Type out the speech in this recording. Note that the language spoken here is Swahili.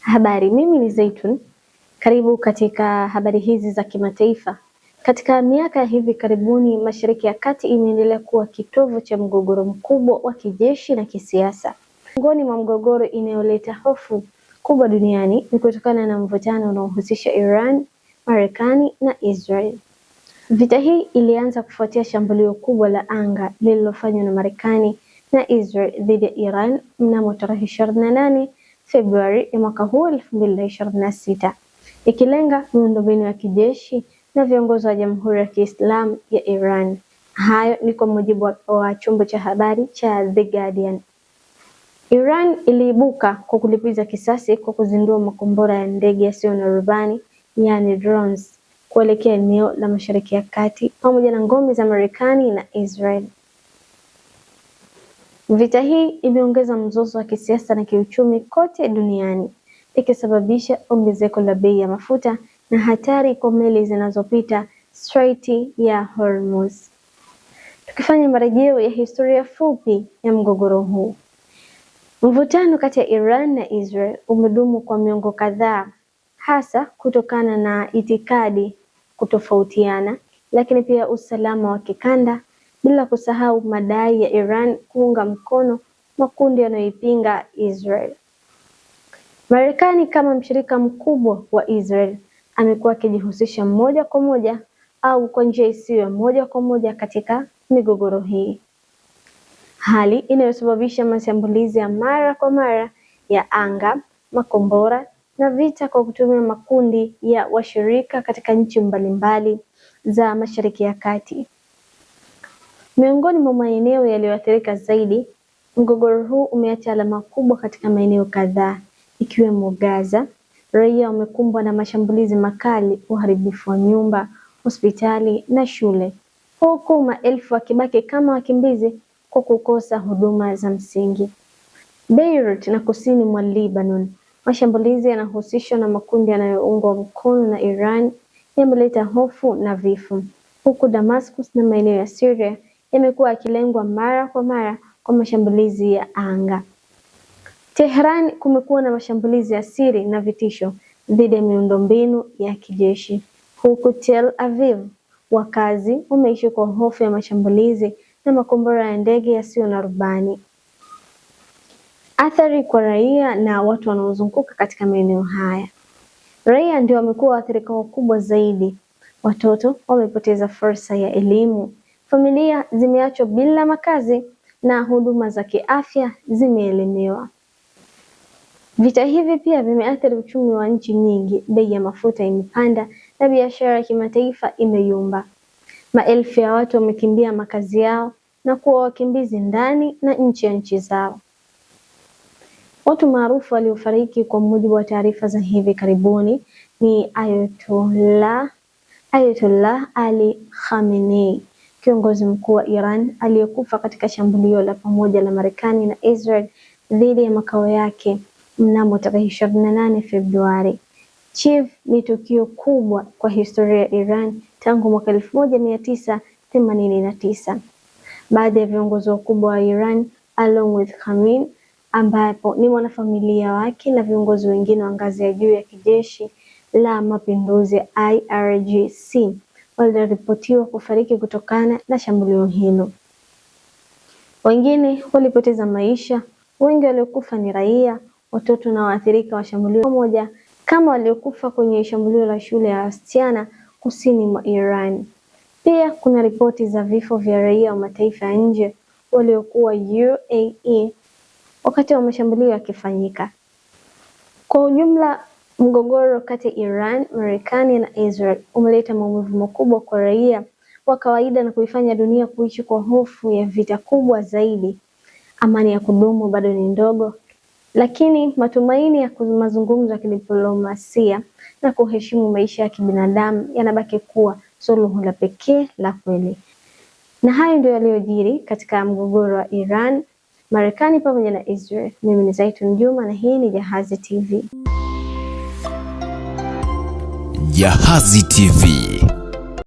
Habari, mimi ni Zaitun. Karibu katika habari hizi za kimataifa. Katika miaka ya hivi karibuni, Mashariki ya Kati imeendelea kuwa kitovu cha mgogoro mkubwa wa kijeshi na kisiasa. Miongoni mwa mgogoro inayoleta hofu kubwa duniani ni kutokana na mvutano unaohusisha Iran, Marekani na Israel. Vita hii ilianza kufuatia shambulio kubwa la anga lililofanywa na Marekani na Israel dhidi ya Iran mnamo tarehe 28 Februari ya mwaka huu 2026, ikilenga miundombinu ya kijeshi na viongozi wa Jamhuri ya Kiislamu ya Iran. Hayo ni kwa mujibu wa chombo cha habari cha The Guardian. Iran iliibuka kwa kulipiza kisasi kwa kuzindua makombora ya ndege yasiyo na rubani, yani drones, kuelekea eneo la Mashariki ya Kati pamoja na ngome za Marekani na Israel. Vita hii imeongeza mzozo wa kisiasa na kiuchumi kote duniani, ikisababisha ongezeko la bei ya mafuta na hatari kwa meli zinazopita Strait ya Hormuz. Tukifanya marejeo ya historia fupi ya mgogoro huu. Mvutano kati ya Iran na Israel umedumu kwa miongo kadhaa, hasa kutokana na itikadi kutofautiana, lakini pia usalama wa kikanda, bila kusahau madai ya Iran kuunga mkono makundi yanayoipinga Israel. Marekani kama mshirika mkubwa wa Israel amekuwa akijihusisha moja kwa moja au kwa njia isiyo moja kwa moja katika migogoro hii, hali inayosababisha mashambulizi ya mara kwa mara ya anga, makombora na vita kwa kutumia makundi ya washirika katika nchi mbalimbali za Mashariki ya Kati. Miongoni mwa maeneo yaliyoathirika zaidi, mgogoro huu umeacha alama kubwa katika maeneo kadhaa ikiwemo Gaza. Raia wamekumbwa na mashambulizi makali, uharibifu wa nyumba, hospitali na shule, huku maelfu wakibaki kama wakimbizi kwa kukosa huduma za msingi. Beirut na kusini mwa Lebanon, mashambulizi yanahusishwa na makundi yanayoungwa mkono na Iran yameleta hofu na vifo, huku Damascus na maeneo ya Syria yamekuwa yakilengwa mara kwa mara kwa mashambulizi ya anga. Tehran kumekuwa na mashambulizi ya siri na vitisho dhidi ya miundombinu ya kijeshi, huku Tel Aviv wakazi wameishi kwa hofu ya mashambulizi na makombora ya ndege yasiyo na rubani. Athari kwa raia na watu wanaozunguka katika maeneo haya. Raia ndio wamekuwa waathirika wakubwa zaidi. Watoto wamepoteza fursa ya elimu, familia zimeachwa bila makazi na huduma za kiafya zimeelemewa. Vita hivi pia vimeathiri uchumi wa nchi nyingi. Bei ya mafuta imepanda na biashara ya kimataifa imeyumba. Maelfu ya watu wamekimbia makazi yao na kuwa wakimbizi ndani na nje ya nchi zao. Watu maarufu waliofariki kwa mujibu wa taarifa za hivi karibuni ni Ayatollah Ali Khamenei, kiongozi mkuu wa Iran aliyekufa katika shambulio la pamoja la Marekani na Israel dhidi ya makao yake mnamo tarehe 28 Februari. Chief ni tukio kubwa kwa historia ya Iran tangu mwaka 1989. Baadhi ya viongozi wakubwa wa Iran along with Khamenei, ambapo ni mwanafamilia wake na viongozi wengine wa ngazi ya juu ya kijeshi la mapinduzi ya IRGC waliripotiwa kufariki kutokana na shambulio hilo. Wengine walipoteza maisha. Wengi waliokufa ni raia, watoto na waathirika wa shambulio pamoja, kama waliokufa kwenye shambulio la shule ya wasichana kusini mwa Iran. Pia kuna ripoti za vifo vya raia wa mataifa ya nje waliokuwa UAE wakati wa mashambulio yakifanyika. Kwa ujumla, mgogoro kati ya Iran, Marekani na Israel umeleta maumivu makubwa kwa raia wa kawaida na kuifanya dunia kuishi kwa hofu ya vita kubwa zaidi. Amani ya kudumu bado ni ndogo, lakini matumaini ya mazungumzo ya kidiplomasia na kuheshimu maisha ya kibinadamu yanabaki kuwa suluhu la pekee la kweli. Na hayo ndio yaliyojiri katika mgogoro wa Iran, Marekani pamoja na Israel. Mimi ni Zaitun Juma na hii ni Jahazi TV. Jahazi TV.